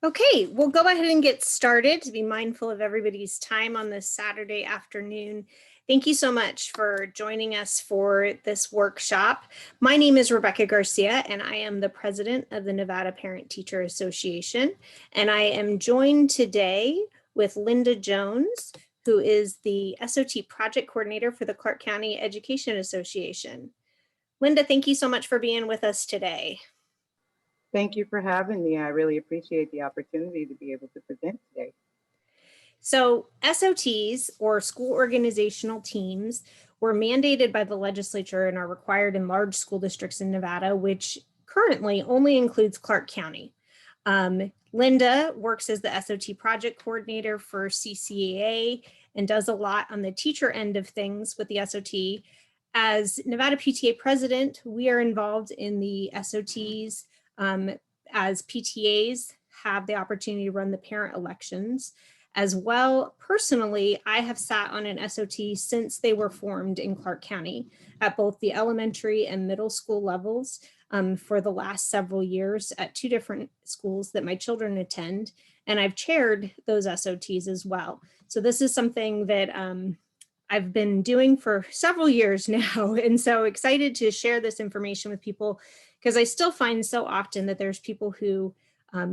Okay, we'll go ahead and get started to be mindful of everybody's time on this Saturday afternoon. Thank you so much for joining us for this workshop. My name is Rebecca Garcia, and I am the president of the Nevada Parent Teacher Association. And I am joined today with Linda Jones, who is the SOT Project Coordinator for the Clark County Education Association. Linda, thank you so much for being with us today. Thank you for having me. I really appreciate the opportunity to be able to present today. So SOTs, or school organizational teams, were mandated by the legislature and are required in large school districts in Nevada, which currently only includes Clark County. Linda works as the SOT Project Coordinator for CCEA and does a lot on the teacher end of things with the SOT. As Nevada PTA president, we are involved in the SOTs as PTAs have the opportunity to run the parent elections. As well, personally, I have sat on an SOT since they were formed in Clark County at both the elementary and middle school levels for the last several years at two different schools that my children attend. And I've chaired those SOTs as well. So this is something that I've been doing for several years now. And so excited to share this information with people because I still find so often that there's people who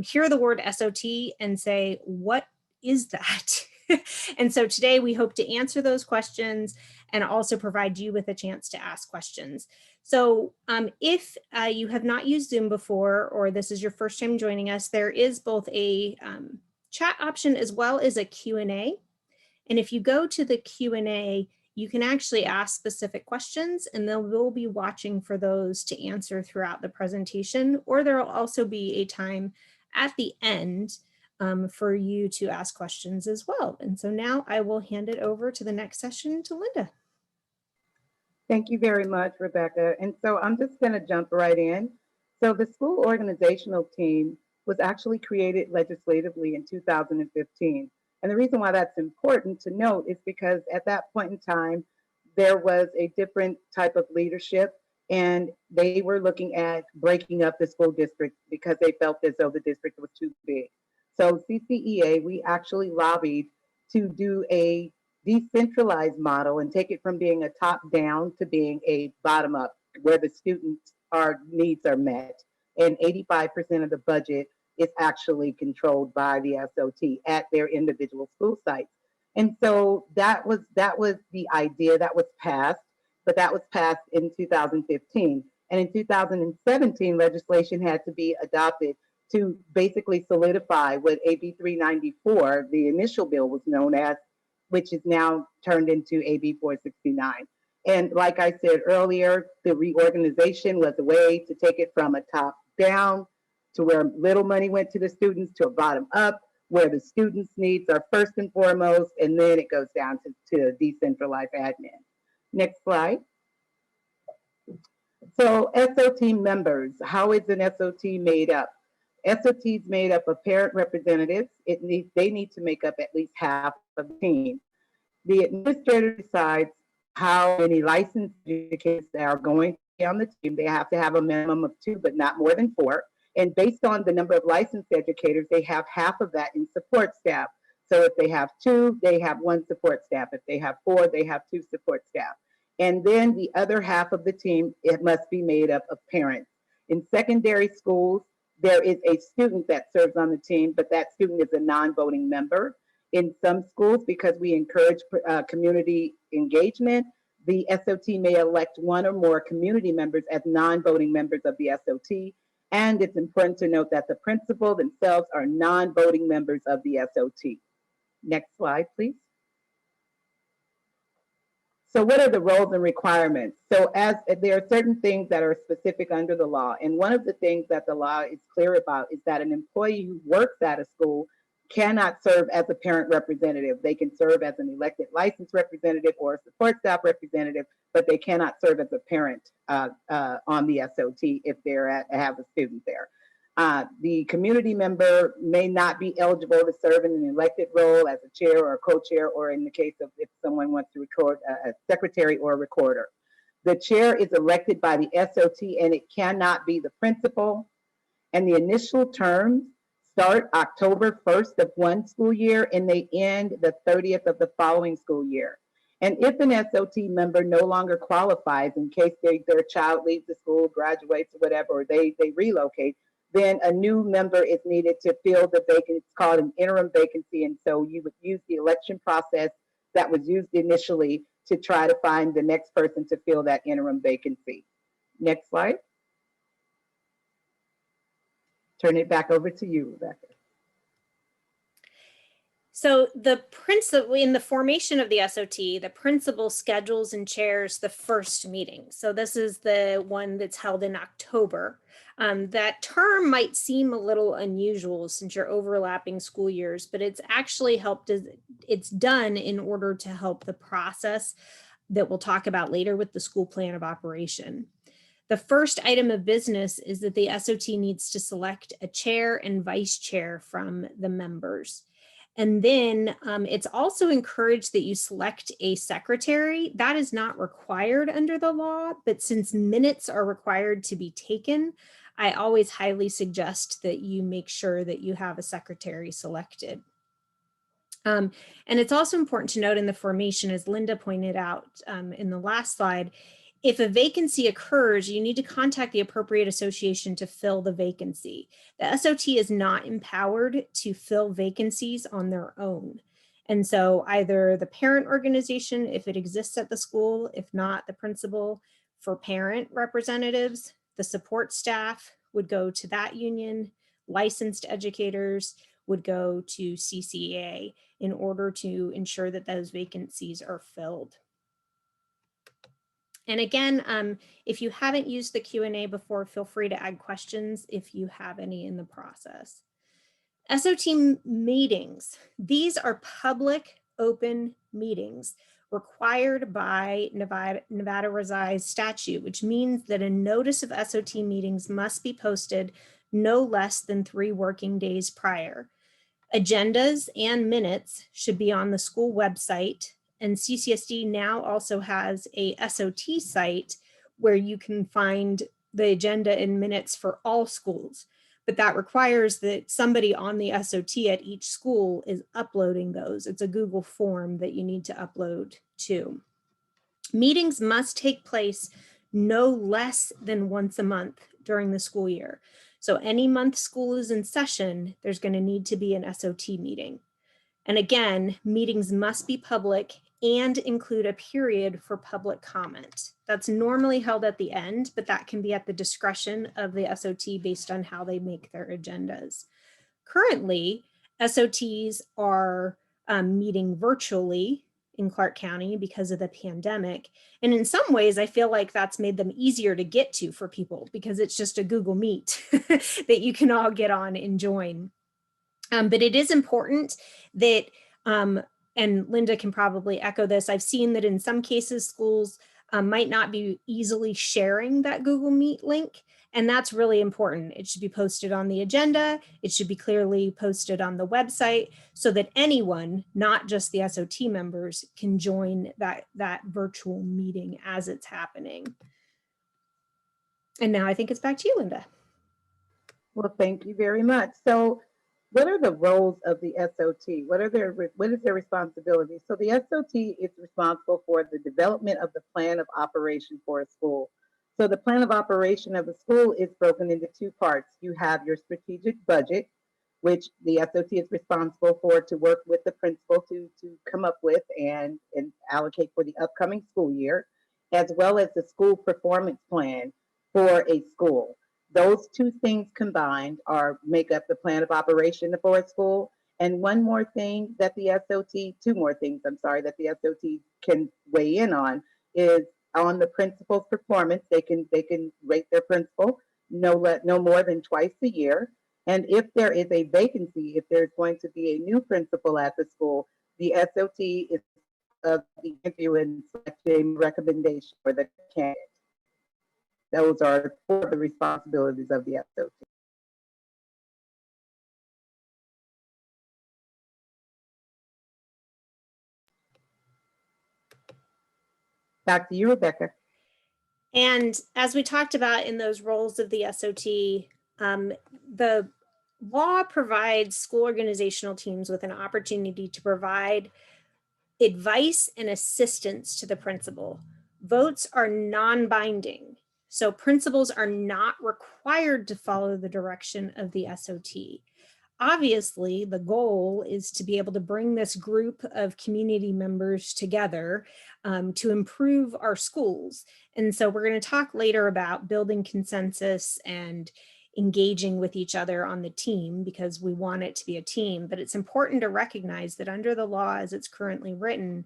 hear the word SOT and say, what is that? And so today we hope to answer those questions and also provide you with a chance to ask questions. So if you have not used Zoom before, or this is your first time joining us, there is both a chat option as well as a Q&A. And if you go to the Q&A, you can actually ask specific questions, and then we'll be watching for those to answer throughout the presentation, or there will also be a time at the end for you to ask questions as well. And so now I will hand it over to the next session to Linda. Thank you very much, Rebecca. And so I'm just going to jump right in. So the school organizational team was actually created legislatively in 2015. And the reason why that's important to note is because at that point in time, there was a different type of leadership, and they were looking at breaking up the school district because they felt as though the district was too big. So CCEA, we actually lobbied to do a decentralized model and take it from being a top down to being a bottom up, where the students' needs are met. And 85% of the budget is actually controlled by the SOT at their individual school sites. And so that was the idea that was passed, but that was passed in 2015. And in 2017, legislation had to be adopted to basically solidify what AB 394, the initial bill, was known as, which is now turned into AB 469. And like I said earlier, the reorganization was a way to take it from a top down to where little money went to the students to a bottom up, where the students' needs are first and foremost, and then it goes down to decentralized admin. Next slide. So SOT members, how is an SOT made up? SOTs made up of parent representatives. They need to make up at least half of the team. The administrator decides how many licensed educators are going to be on the team. They have to have a minimum of 2, but not more than 4. And based on the number of licensed educators, they have half of that in support staff. So if they have 2, they have 1 support staff. If they have 4, they have 2 support staff. And then the other half of the team, it must be made up of parents. In secondary schools, there is a student that serves on the team, but that student is a non-voting member. In some schools, because we encourage community engagement, the SOT may elect 1 or more community members as non-voting members of the SOT. And it's important to note that the principal themselves are non-voting members of the SOT. Next slide, please. So what are the roles and requirements? So there are certain things that are specific under the law. And one of the things that the law is clear about is that an employee who works at a school cannot serve as a parent representative. They can serve as an elected licensed representative or a support staff representative, but they cannot serve as a parent on the SOT if they have a student there. The community member may not be eligible to serve in an elected role as a chair or a co-chair, or in the case of if someone wants to record a secretary or a recorder. The chair is elected by the SOT, and it cannot be the principal. And the initial terms start October 1st of one school year and they end the 30th of the following school year. And if an SOT member no longer qualifies in case their child leaves the school, graduates, or whatever, or they relocate, then a new member is needed to fill the vacancy. It's called an interim vacancy. And so you would use the election process that was used initially to try to find the next person to fill that interim vacancy. Next slide. Turn it back over to you, Rebecca. So the principal, in the formation of the SOT, the principal schedules and chairs the first meeting. So this is the one that's held in October. That term might seem a little unusual since you're overlapping school years, but it's actually it's done in order to help the process that we'll talk about later with the school plan of operation. The first item of business is that the SOT needs to select a chair and vice chair from the members. And then it's also encouraged that you select a secretary. That is not required under the law, but since minutes are required to be taken, I always highly suggest that you make sure that you have a secretary selected. And it's also important to note in the formation, as Linda pointed out in the last slide, if a vacancy occurs, you need to contact the appropriate association to fill the vacancy. The SOT is not empowered to fill vacancies on their own. And so either the parent organization, if it exists at the school, if not the principal, for parent representatives, the support staff would go to that union, licensed educators would go to CCEA in order to ensure that those vacancies are filled. And again, if you haven't used the Q&A before, feel free to add questions if you have any in the process. SOT meetings. These are public open meetings required by Nevada Revised Statute, which means that a notice of SOT meetings must be posted no less than 3 working days prior. Agendas and minutes should be on the school website. And CCSD now also has a SOT site where you can find the agenda and minutes for all schools. But that requires that somebody on the SOT at each school is uploading those. It's a Google form that you need to upload to. Meetings must take place no less than once a month during the school year. So any month school is in session, there's going to need to be an SOT meeting. And again, meetings must be public and include a period for public comment. That's normally held at the end, but that can be at the discretion of the SOT based on how they make their agendas. Currently, SOTs are meeting virtually in Clark County because of the pandemic. And in some ways, I feel like that's made them easier to get to for people because it's just a Google Meet that you can all get on and join. But it is important that, and Linda can probably echo this, I've seen that in some cases schools might not be easily sharing that Google Meet link. And that's really important. It should be posted on the agenda. It should be clearly posted on the website so that anyone, not just the SOT members, can join that virtual meeting as it's happening. And now I think it's back to you, Linda. Well, thank you very much. So what are the roles of the SOT? What is their responsibility? So the SOT is responsible for the development of the plan of operation for a school. So the plan of operation of a school is broken into 2 parts. You have your strategic budget, which the SOT is responsible for to work with the principal to come up with and allocate for the upcoming school year, as well as the school performance plan for a school. Those 2 things combined make up the plan of operation for a school. And one more thing that the SOT, 2 more things, I'm sorry, that the SOT can weigh in on is on the principal's performance. They can rate their principal no more than twice a year. And if there is a vacancy, if there's going to be a new principal at the school, the SOT is of the interview and selecting recommendation for the candidate. Those are 4 of the responsibilities of the SOT. Back to you, Rebecca. And as we talked about in those roles of the SOT, the Law provides school organizational teams with an opportunity to provide advice and assistance to the principal. Votes are non-binding, so principals are not required to follow the direction of the SOT. Obviously, the goal is to be able to bring this group of community members together to improve our schools. And so we're going to talk later about building consensus and engaging with each other on the team, because we want it to be a team. But it's important to recognize that under the law as it's currently written,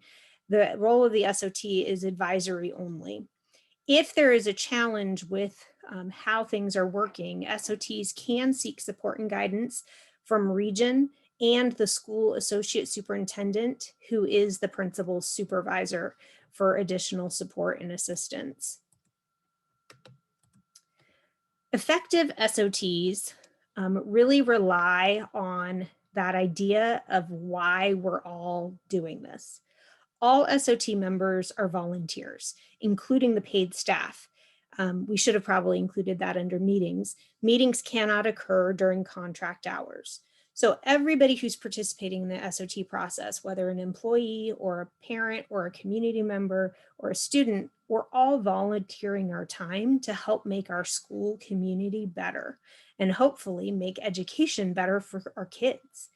the role of the SOT is advisory only. If there is a challenge with how things are working, SOTs can seek support and guidance from region and the school associate superintendent, who is the principal's supervisor, for additional support and assistance. Effective SOTs really rely on that idea of why we're all doing this. All SOT members are volunteers, including the paid staff. We should have probably included that under meetings. Meetings cannot occur during contract hours. So everybody who's participating in the SOT process, whether an employee or a parent or a community member or a student, we're all volunteering our time to help make our school community better and hopefully make education better for our kids.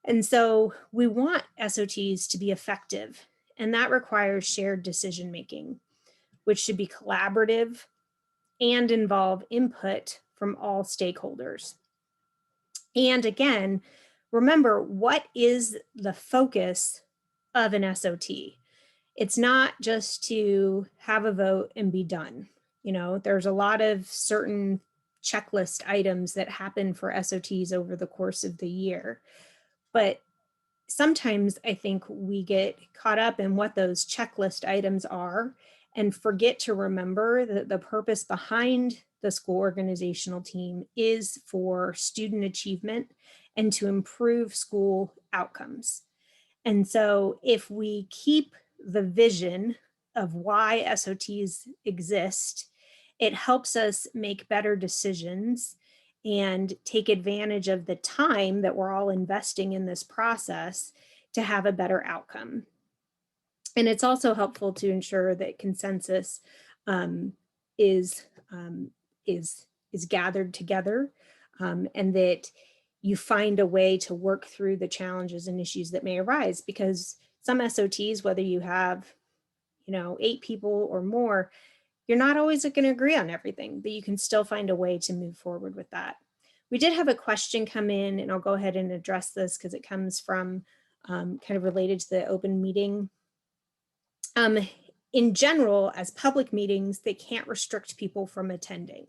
And so we want SOTs to be effective, and that requires shared decision making, which should be collaborative and involve input from all stakeholders. And again, remember, what is the focus of an SOT? It's not just to have a vote and be done. You know, there's a lot of certain checklist items that happen for SOTs over the course of the year. But sometimes I think we get caught up in what those checklist items are and forget to remember that the purpose behind the school organizational team is for student achievement and to improve school outcomes. And so if we keep the vision of why SOTs exist, it helps us make better decisions and take advantage of the time that we're all investing in this process to have a better outcome. And it's also helpful to ensure that consensus is gathered together, and that you find a way to work through the challenges and issues that may arise, because some SOTs, whether you have 8 people or more, you're not always going to agree on everything, but you can still find a way to move forward with that. We did have a question come in, and I'll go ahead and address this because it comes from kind of related to the open meeting. In general, as public meetings, they can't restrict people from attending.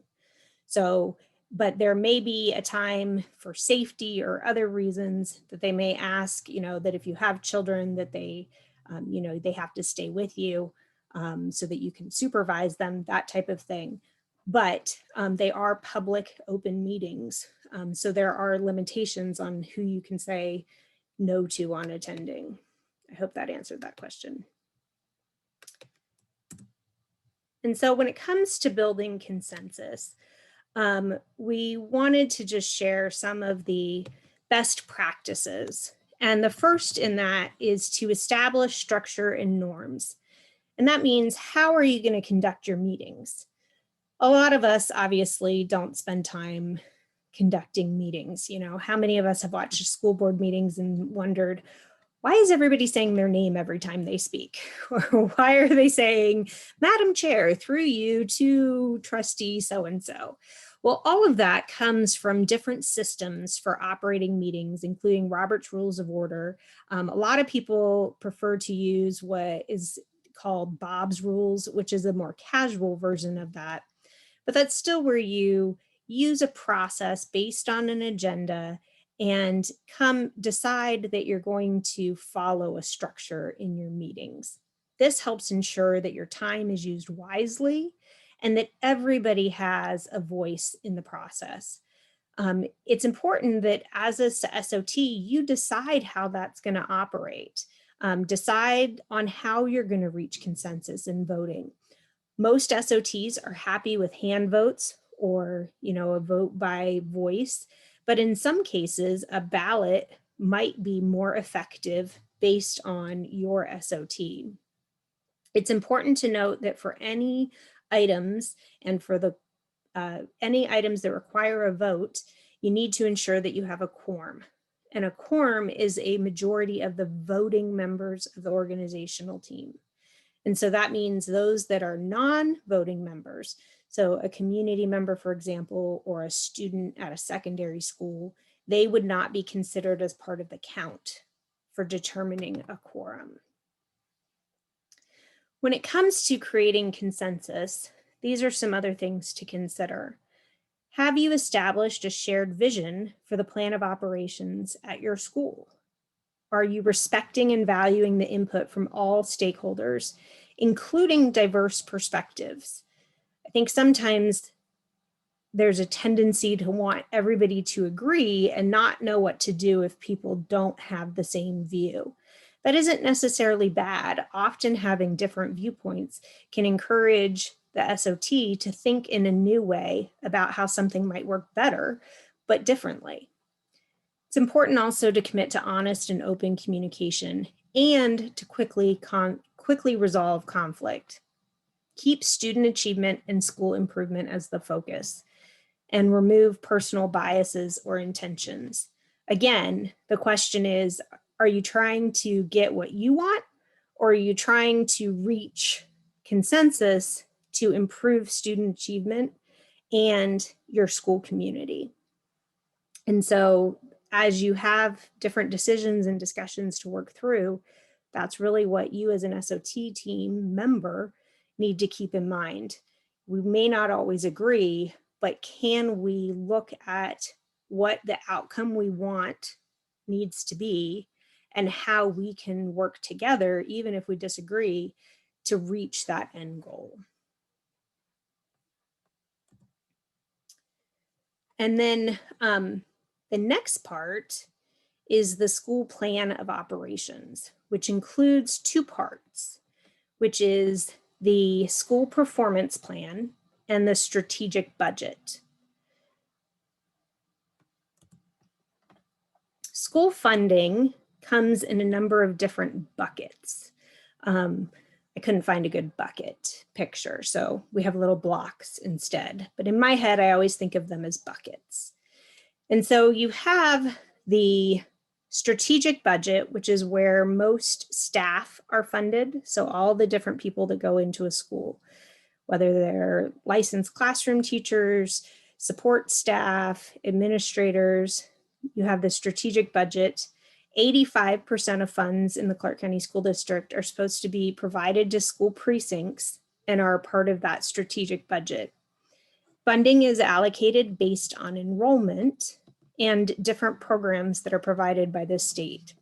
So, but there may be a time for safety or other reasons that they may ask, that if you have children that they, they have to stay with you so that you can supervise them, that type of thing. But they are public open meetings. So there are limitations on who you can say no to on attending. I hope that answered that question. And so when it comes to building consensus, we wanted to just share some of the best practices. And the first in that is to establish structure and norms. And that means, how are you going to conduct your meetings? A lot of us obviously don't spend time conducting meetings. How many of us have watched school board meetings and wondered, why is everybody saying their name every time they speak? Or why are they saying, Madam Chair, through you to trustee so-and-so? Well, all of that comes from different systems for operating meetings, including Robert's Rules of Order. A lot of people prefer to use what is called Bob's Rules, which is a more casual version of that. But that's still where you use a process based on an agenda and decide that you're going to follow a structure in your meetings. This helps ensure that your time is used wisely and that everybody has a voice in the process. It's important that as a SOT, you decide how that's going to operate. Decide on how you're going to reach consensus in voting. Most SOTs are happy with hand votes or, a vote by voice, But in some cases, a ballot might be more effective based on your SOT. It's important to note that for any items and for the any items that require a vote, you need to ensure that you have a quorum. And a quorum is a majority of the voting members of the organizational team. And so that means those that are non-voting members, so a community member, for example, or a student at a secondary school, they would not be considered as part of the count for determining a quorum. When it comes to creating consensus, these are some other things to consider. Have you established a shared vision for the plan of operations at your school? Are you respecting and valuing the input from all stakeholders, including diverse perspectives? I think sometimes there's a tendency to want everybody to agree and not know what to do if people don't have the same view. That isn't necessarily bad. Often having different viewpoints can encourage the SOT to think in a new way about how something might work better, but differently. It's important also to commit to honest and open communication and to quickly resolve conflict. Keep student achievement and school improvement as the focus and remove personal biases or intentions. Again, the question is, are you trying to get what you want, or are you trying to reach consensus to improve student achievement and your school community? And so as you have different decisions and discussions to work through, that's really what you as an SOT team member need to keep in mind. We may not always agree, but can we look at what the outcome we want needs to be and how we can work together, even if we disagree, to reach that end goal? And then the next part is the school plan of operations, which includes two parts, which is the school performance plan and the strategic budget. School funding comes in a number of different buckets. I couldn't find a good bucket picture, so we have little blocks instead. But in my head, I always think of them as buckets. And so you have the strategic budget, which is where most staff are funded. So all the different people that go into a school, whether they're licensed classroom teachers, support staff, administrators, you have the strategic budget. 85% of funds in the Clark County School District are supposed to be provided to school precincts and are part of that strategic budget. Funding is allocated based on enrollment and different programs that are provided by the state.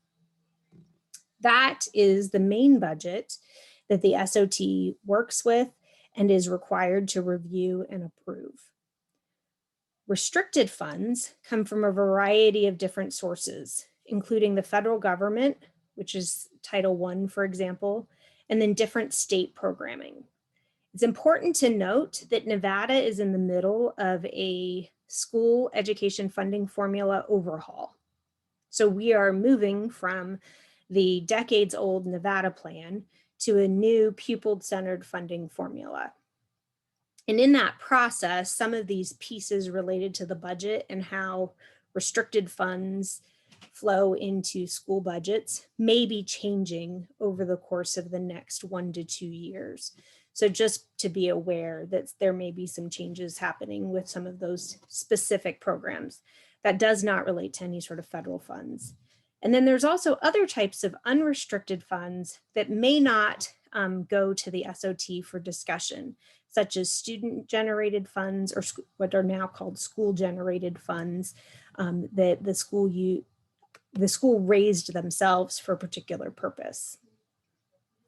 That is the main budget that the SOT works with and is required to review and approve. Restricted funds come from a variety of different sources, including the federal government, which is Title I, for example, and then different state programming. It's important to note that Nevada is in the middle of a school education funding formula overhaul. So we are moving from the decades-old Nevada plan to a new pupil-centered funding formula. And in that process, some of these pieces related to the budget and how restricted funds flow into school budgets may be changing over the course of the next 1 to 2 years. So just to be aware that there may be some changes happening with some of those specific programs. That does not relate to any sort of federal funds. And then there's also other types of unrestricted funds that may not go to the SOT for discussion, such as student-generated funds, or what are now called school-generated funds, that the school raised themselves for a particular purpose.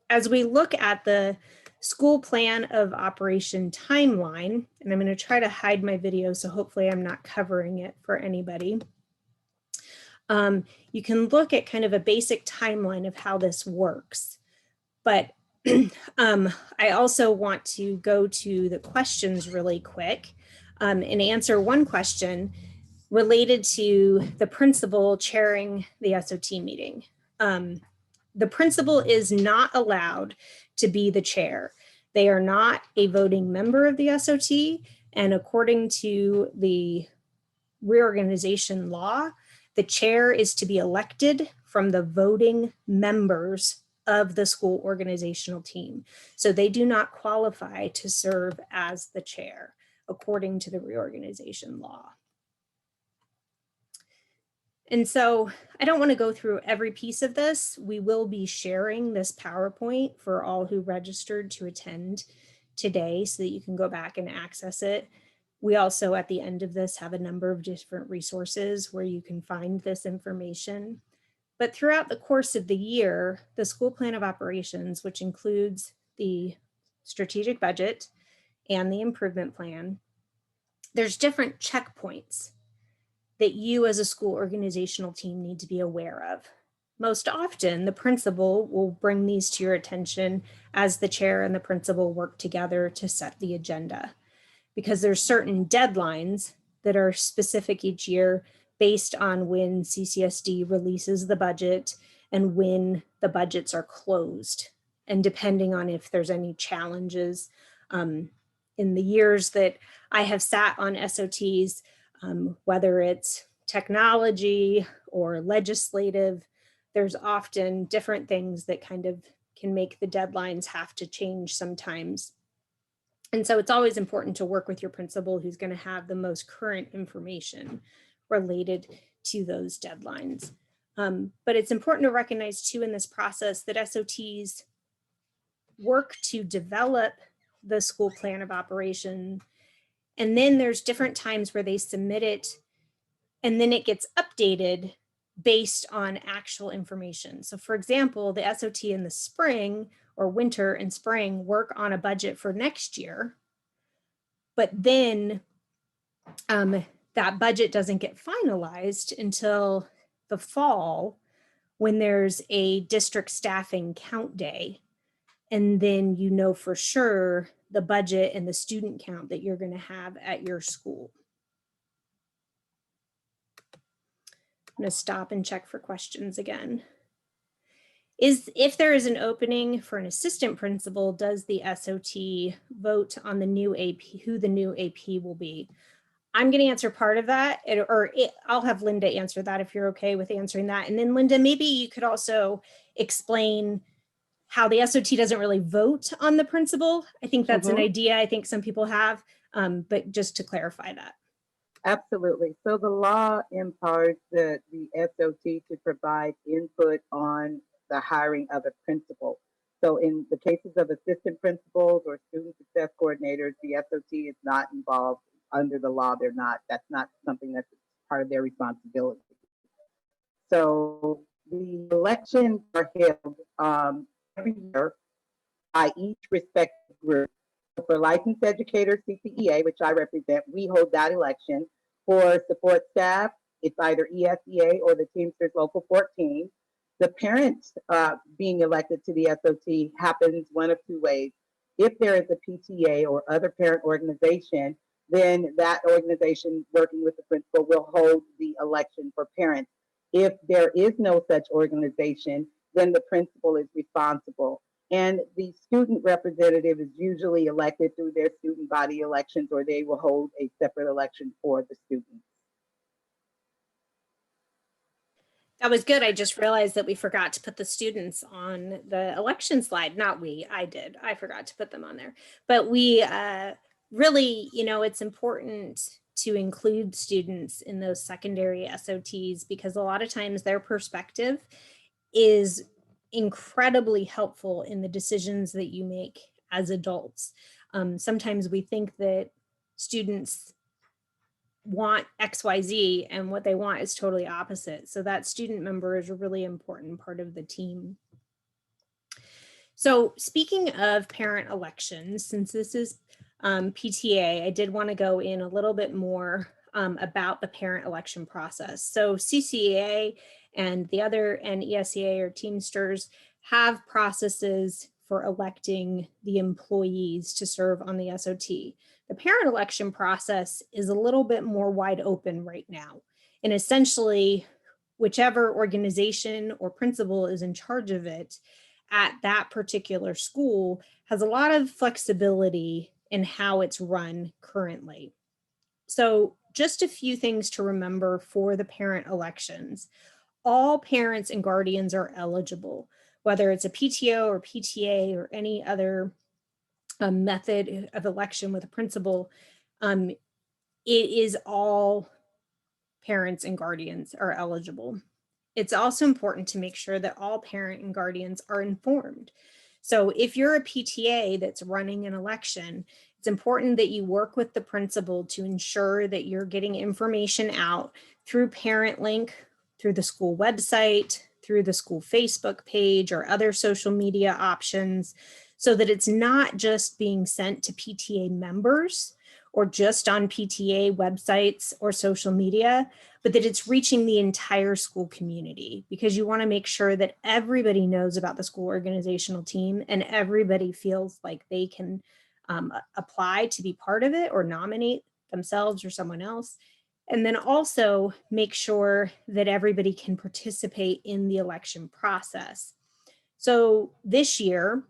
As we look at the school plan of operation timeline, and I'm going to try to hide my video, so hopefully I'm not covering it for anybody. You can look at kind of a basic timeline of how this works, but I also want to go to the questions really quick and answer one question. related to the principal chairing the SOT meeting. The principal is not allowed to be the chair. They are not a voting member of the SOT, and according to the Reorganization Law, the chair is to be elected from the voting members of the school organizational team. So they do not qualify to serve as the chair, according to the Reorganization Law. And so I don't want to go through every piece of this. We will be sharing this PowerPoint for all who registered to attend today so that you can go back and access it. We also, at the end of this, have a number of different resources where you can find this information. But throughout the course of the year, the school plan of operations, which includes the strategic budget and the improvement plan, there's different checkpoints that you as a school organizational team need to be aware of. Most often, the principal will bring these to your attention as the chair and the principal work together to set the agenda, because there's certain deadlines that are specific each year based on when CCSD releases the budget and when the budgets are closed, and depending on if there's any challenges. In the years that I have sat on SOTs, whether it's technology or legislative, there's often different things that kind of can make the deadlines have to change sometimes. And so it's always important to work with your principal who's going to have the most current information related to those deadlines. But it's important to recognize too in this process that SOTs work to develop the school plan of operation. And then there's different times where they submit it and then it gets updated based on actual information. So for example, the SOT in the spring or winter and spring work on a budget for next year, but then that budget doesn't get finalized until the fall when there's a district staffing count day. And then you know for sure the budget and the student count that you're going to have at your school. I'm going to stop and check for questions again. If there is an opening for an assistant principal, does the SOT vote on the new AP, who the new AP will be? I'm going to answer part of that, I'll have Linda answer that if you're okay with answering that. And then Linda, maybe you could also explain how the SOT doesn't really vote on the principal. I think that's an idea I think some people have, but just to clarify that. Absolutely. So the law empowers the SOT to provide input on the hiring of a principal. So in the cases of assistant principals or student success coordinators, the SOT is not involved under the law. That's not something that's part of their responsibility. So the elections are held every year by each respective group. For licensed educators, CCEA, which I represent, we hold that election. For support staff, it's either ESEA or the Teamsters Local 14. The parents being elected to the SOT happens one of two ways. If there is a PTA or other parent organization, then that organization working with the principal will hold the election for parents. If there is no such organization, then the principal is responsible. And the student representative is usually elected through their student body elections, or they will hold a separate election for the students. That was good. I just realized that we forgot to put the students on the election slide. Not we, I did. I forgot to put them on there. But we really, it's important to include students in those secondary SOTs because a lot of times their perspective is incredibly helpful in the decisions that you make as adults. Sometimes we think that students want XYZ and what they want is totally opposite. So that student member is a really important part of the team. So speaking of parent elections, since this is PTA, I did want to go in a little bit more about the parent election process. So CCEA and the other and ESEA or Teamsters have processes for electing the employees to serve on the SOT. The parent election process is a little bit more wide open right now. And essentially, whichever organization or principal is in charge of it at that particular school has a lot of flexibility in how it's run currently. So just a few things to remember for the parent elections. All parents and guardians are eligible, whether it's a PTO or PTA or any other method of election with a principal. It is all parents and guardians are eligible. It's also important to make sure that all parent and guardians are informed. So if you're a PTA that's running an election, it's important that you work with the principal to ensure that you're getting information out through Parent Link, through the school website, through the school Facebook page or other social media options, so that it's not just being sent to PTA members or just on PTA websites or social media, but that it's reaching the entire school community, because you want to make sure that everybody knows about the school organizational team and everybody feels like they can apply to be part of it or nominate themselves or someone else. And then also make sure that everybody can participate in the election process. So this year,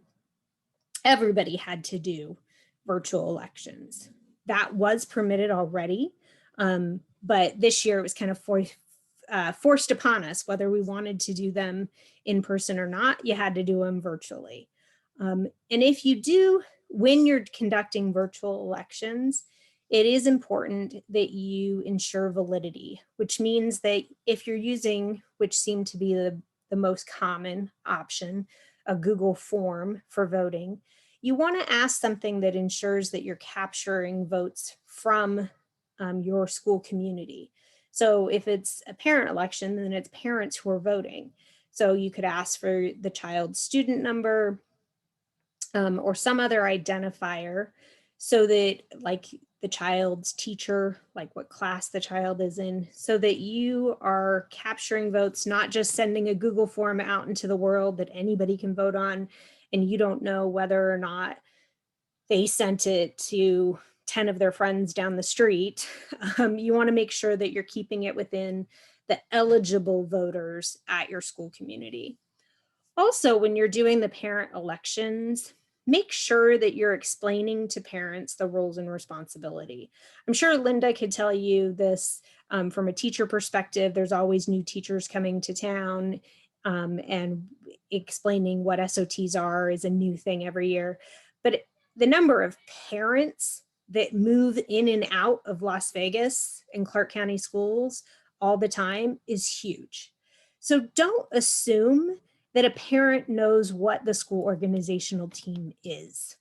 everybody had to do virtual elections. That was permitted already, but this year it was kind of forced upon us, whether we wanted to do them in person or not. You had to do them virtually. And if you do, when you're conducting virtual elections, it is important that you ensure validity, which means that if you're using, which seemed to be the most common option, a Google form for voting, you want to ask something that ensures that you're capturing votes from your school community. So if it's a parent election, then it's parents who are voting. So you could ask for the child's student number or some other identifier, so that, like, the child's teacher, like what class the child is in, so that you are capturing votes, not just sending a Google form out into the world that anybody can vote on, and you don't know whether or not they sent it to 10 of their friends down the street. You want to make sure that you're keeping it within the eligible voters at your school community. Also, when you're doing the parent elections, make sure that you're explaining to parents the roles and responsibility. I'm sure Linda could tell you this from a teacher perspective. There's always new teachers coming to town, and explaining what SOTs are is a new thing every year. But the number of parents that move in and out of Las Vegas and Clark County schools all the time is huge. So don't assume that a parent knows what the school organizational team is.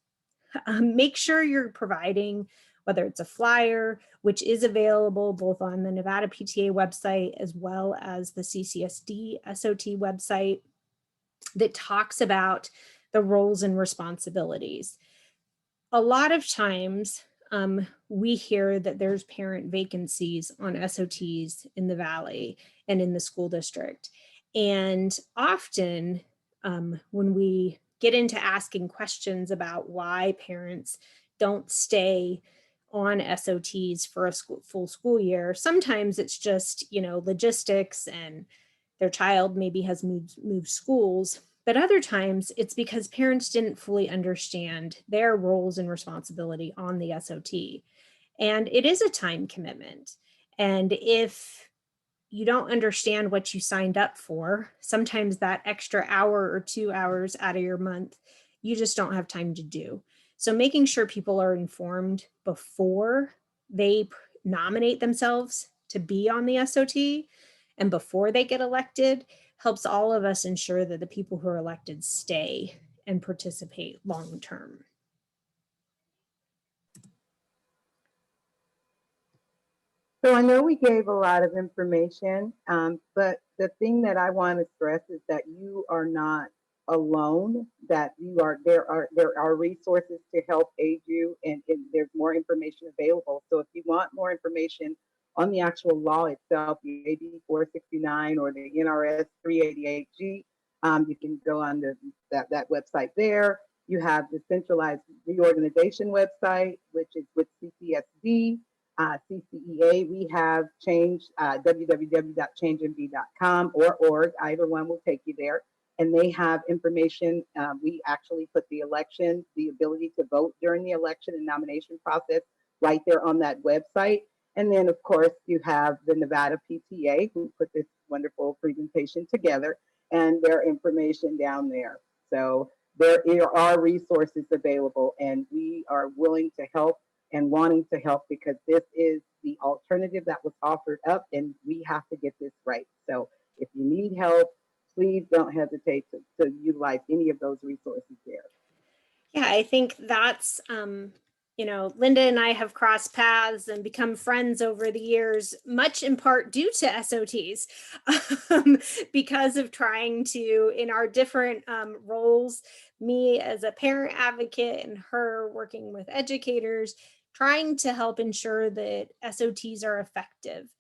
Make sure you're providing, whether it's a flyer, which is available both on the Nevada PTA website as well as the CCSD SOT website, that talks about the roles and responsibilities. A lot of times we hear that there's parent vacancies on SOTs in the Valley and in the school district. And often when we get into asking questions about why parents don't stay on SOTs for a full school year, sometimes it's just, logistics and their child maybe has moved schools. But other times it's because parents didn't fully understand their roles and responsibility on the SOT. And it is a time commitment. And if you don't understand what you signed up for, sometimes that extra hour or 2 hours out of your month, you just don't have time to do. So making sure people are informed before they nominate themselves to be on the SOT and before they get elected helps all of us ensure that the people who are elected stay and participate long term. So I know we gave a lot of information, but the thing that I want to stress is that you are not alone, that there are resources to help aid you, and there's more information available. So if you want more information on the actual law itself, the AB 469 or the NRS 388G, You can go on that website there. You have the centralized reorganization website, which is with CCSD, CCEA. We have change, www.changemb.com or org. Either one will take you there. And they have information. We actually put the election, the ability to vote during the election and nomination process right there on that website. And then, of course, you have the Nevada PTA who put this wonderful presentation together, and their information down there. So there are resources available, and we are willing to help and wanting to help because this is the alternative that was offered up, and we have to get this right. So if you need help, please don't hesitate to utilize any of those resources there. Yeah, I think that's, Linda and I have crossed paths and become friends over the years, much in part due to SOTs, because of trying to, in our different roles, me as a parent advocate and her working with educators, trying to help ensure that SOTs are effective.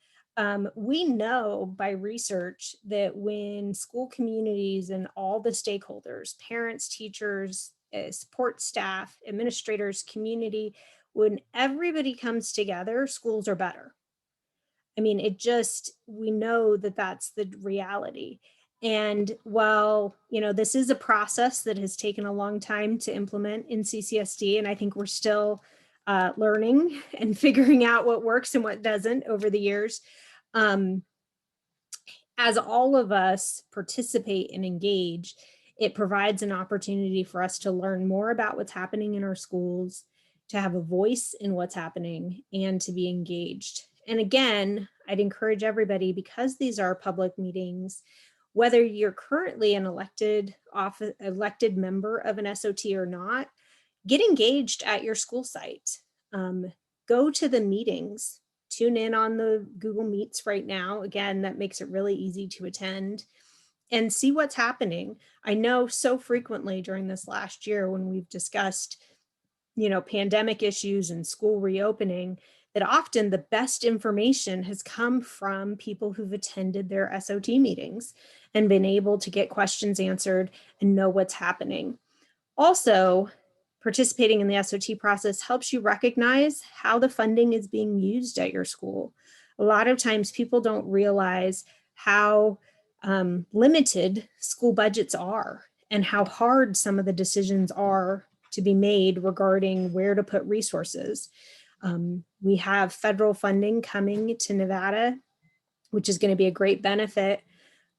We know by research that when school communities and all the stakeholders, parents, teachers, support staff, administrators, community, when everybody comes together, schools are better. I mean, we know that that's the reality. And while, this is a process that has taken a long time to implement in CCSD, and I think we're still learning and figuring out what works and what doesn't over the years. As all of us participate and engage, it provides an opportunity for us to learn more about what's happening in our schools, to have a voice in what's happening, and to be engaged. And again, I'd encourage everybody, because these are public meetings, whether you're currently an elected member of an SOT or not, get engaged at your school site. Go to the meetings. Tune in on the Google Meets right now. Again, that makes it really easy to attend and see what's happening. I know so frequently during this last year when we've discussed, pandemic issues and school reopening, that often the best information has come from people who've attended their SOT meetings and been able to get questions answered and know what's happening. Also, participating in the SOT process helps you recognize how the funding is being used at your school. A lot of times people don't realize how limited school budgets are and how hard some of the decisions are to be made regarding where to put resources. We have federal funding coming to Nevada, which is going to be a great benefit,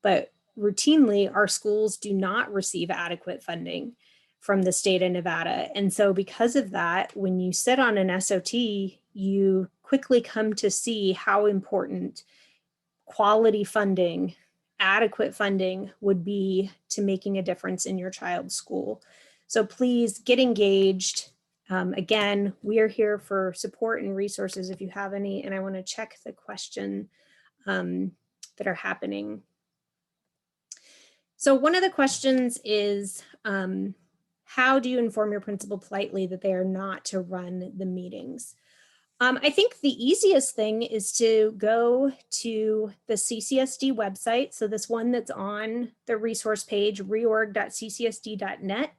but routinely our schools do not receive adequate funding from the state of Nevada. And so because of that, when you sit on an SOT, you quickly come to see how important quality funding, adequate funding would be to making a difference in your child's school. So please get engaged. Again, we are here for support and resources if you have any, and I want to check the question that are happening. So one of the questions is, how do you inform your principal politely that they are not to run the meetings? I think the easiest thing is to go to the CCSD website. So this one that's on the resource page, reorg.ccsd.net.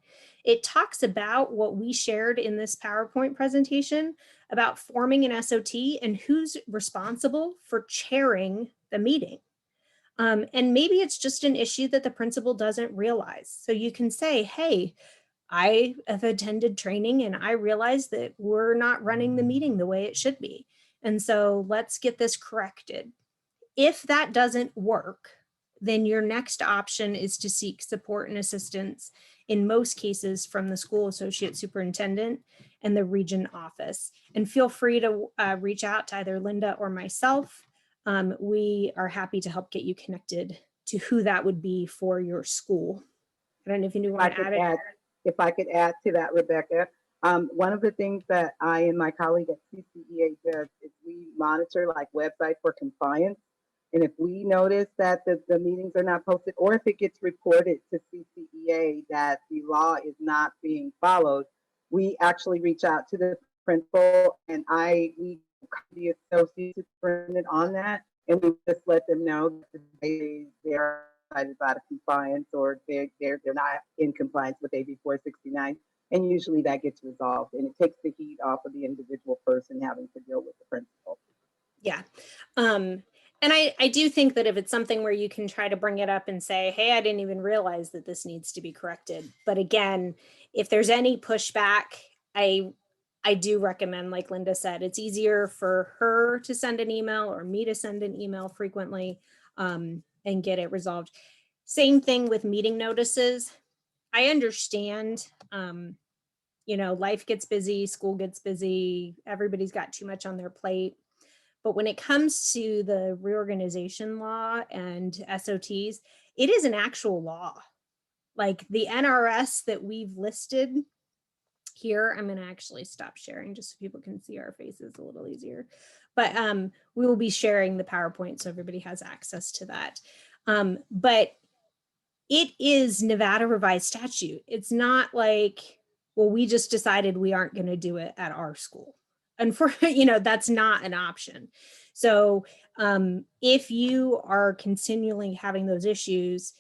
It talks about what we shared in this PowerPoint presentation about forming an SOT and who's responsible for chairing the meeting. And maybe it's just an issue that the principal doesn't realize. So you can say, hey, I have attended training and I realize that we're not running the meeting the way it should be. And so let's get this corrected. If that doesn't work, then your next option is to seek support and assistance, in most cases from the school associate superintendent and the region office. And feel free to reach out to either Linda or myself. We are happy to help get you connected to who that would be for your school. I don't know if you want to add it. If I could add to that, Rebecca, one of the things that I and my colleague at CCEA does is we monitor like websites for compliance. And if we notice that the meetings are not posted, or if it gets reported to CCEA that the law is not being followed, we actually reach out to the principal, and we the associate superintendent on that, and we just let them know that they're out of compliance, or they're not in compliance with AB 469. And usually that gets resolved, and it takes the heat off of the individual person having to deal with the principal. Yeah. And I do think that if it's something where you can try to bring it up and say, hey, I didn't even realize that this needs to be corrected. But again, if there's any pushback, I do recommend, like Linda said, it's easier for her to send an email or me to send an email frequently, and get it resolved. Same thing with meeting notices. I understand, life gets busy, school gets busy, everybody's got too much on their plate. But when it comes to the reorganization law and SOTs, it is an actual law. Like the NRS that we've listed here, I'm going to actually stop sharing just so people can see our faces a little easier. But we will be sharing the PowerPoint so everybody has access to that. But it is Nevada revised statute. It's not like, well, we just decided we aren't going to do it at our school. And that's not an option. So if you are continually having those issues,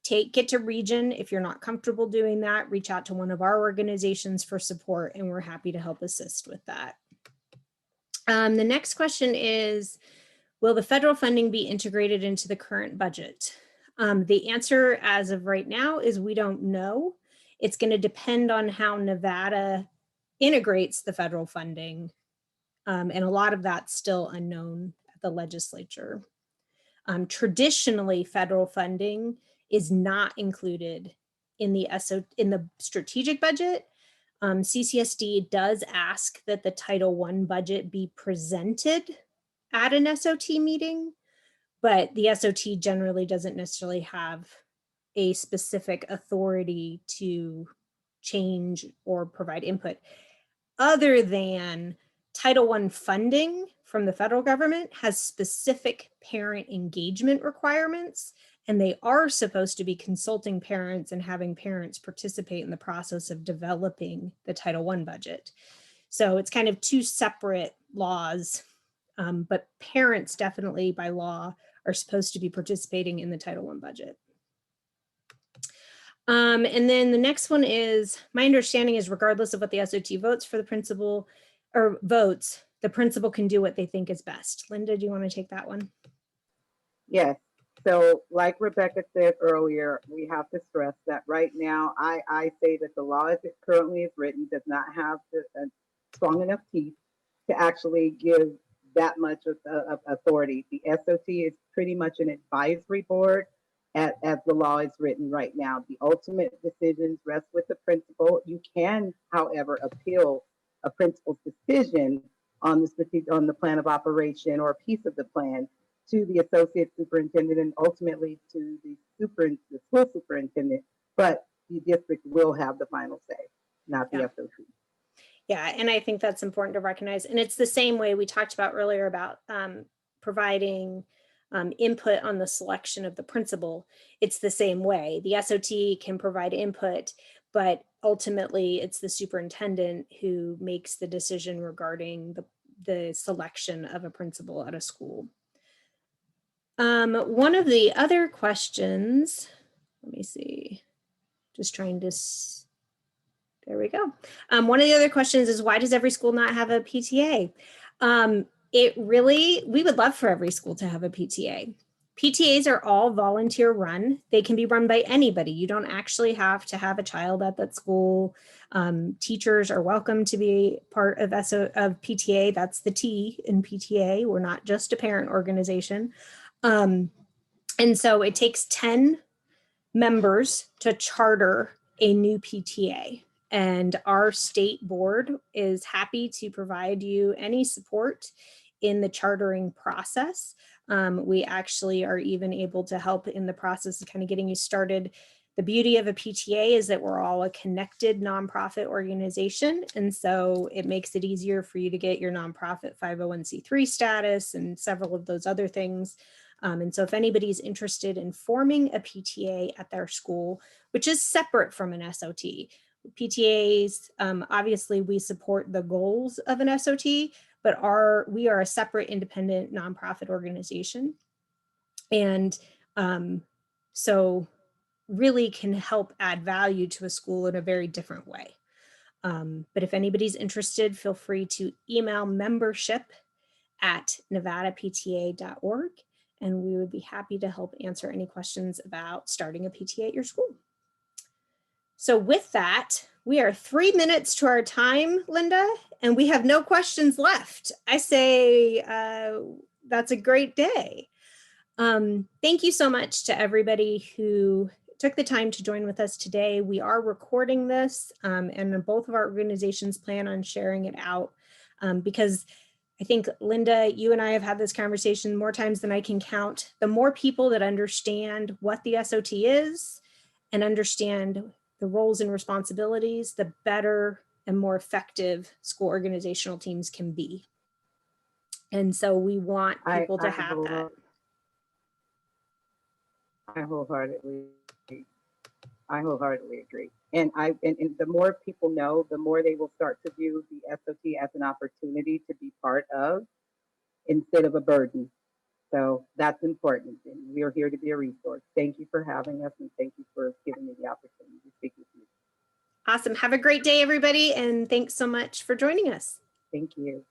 get to region. If you're not comfortable doing that, reach out to one of our organizations for support, and we're happy to help assist with that. The next question is, will the federal funding be integrated into the current budget? The answer as of right now is we don't know. It's going to depend on how Nevada integrates the federal funding. And a lot of that's still unknown at the legislature. Traditionally, federal funding is not included in the strategic budget. CCSD does ask that the Title I budget be presented at an SOT meeting, but the SOT generally doesn't necessarily have a specific authority to change or provide input, other than Title I funding from the federal government has specific parent engagement requirements, and they are supposed to be consulting parents and having parents participate in the process of developing the Title I budget. So it's kind of two separate laws, but parents definitely by law are supposed to be participating in the Title I budget. And then the next one is, my understanding is regardless of what the SOT votes for the principal or votes, the principal can do what they think is best. Linda, do you want to take that one? Yes. So like Rebecca said earlier, we have to stress that right now, I say that the law as it currently is written does not have strong enough teeth to actually give that much of authority. The SOT is pretty much an advisory board as the law is written right now. The ultimate decisions rest with the principal. You can, however, appeal a principal's decision on the plan of operation or a piece of the plan to the associate superintendent and ultimately to the school superintendent, but the district will have the final say, not the SOT. Yeah, and I think that's important to recognize. And it's the same way we talked about earlier about providing input on the selection of the principal. It's the same way. The SOT can provide input, but ultimately it's the superintendent who makes the decision regarding the selection of a principal at a school. One of the other questions, let me see, just trying to, there we go. One of the other questions is, why does every school not have a PTA? We would love for every school to have a PTA. PTAs are all volunteer run. They can be run by anybody. You don't actually have to have a child at that school. Teachers are welcome to be part of PTA. That's the T in PTA. We're not just a parent organization. And so it takes 10 members to charter a new PTA. And our state board is happy to provide you any support in the chartering process. We actually are even able to help in the process of kind of getting you started. The beauty of a PTA is that we're all a connected nonprofit organization. And so it makes it easier for you to get your nonprofit 501c3 status and several of those other things. And so if anybody's interested in forming a PTA at their school, which is separate from an SOT, PTAs, obviously we support the goals of an SOT, but we are a separate independent nonprofit organization. And So really can help add value to a school in a very different way. But if anybody's interested, feel free to email membership@nevadapta.org, and we would be happy to help answer any questions about starting a PTA at your school. So with that, we are 3 minutes to our time, Linda, and we have no questions left. I say that's a great day. Thank you so much to everybody who took the time to join with us today. We are recording this, and both of our organizations plan on sharing it out because I think, Linda, you and I have had this conversation more times than I can count. The more people that understand what the SOT is and understand the roles and responsibilities, the better and more effective school organizational teams can be. And so we want people to have that. I wholeheartedly agree. And the more people know, the more they will start to view the SOT as an opportunity to be part of instead of a burden. So that's important. And we are here to be a resource. Thank you for having us, and thank you for giving me the opportunity to speak with you. Awesome. Have a great day, everybody. And thanks so much for joining us. Thank you.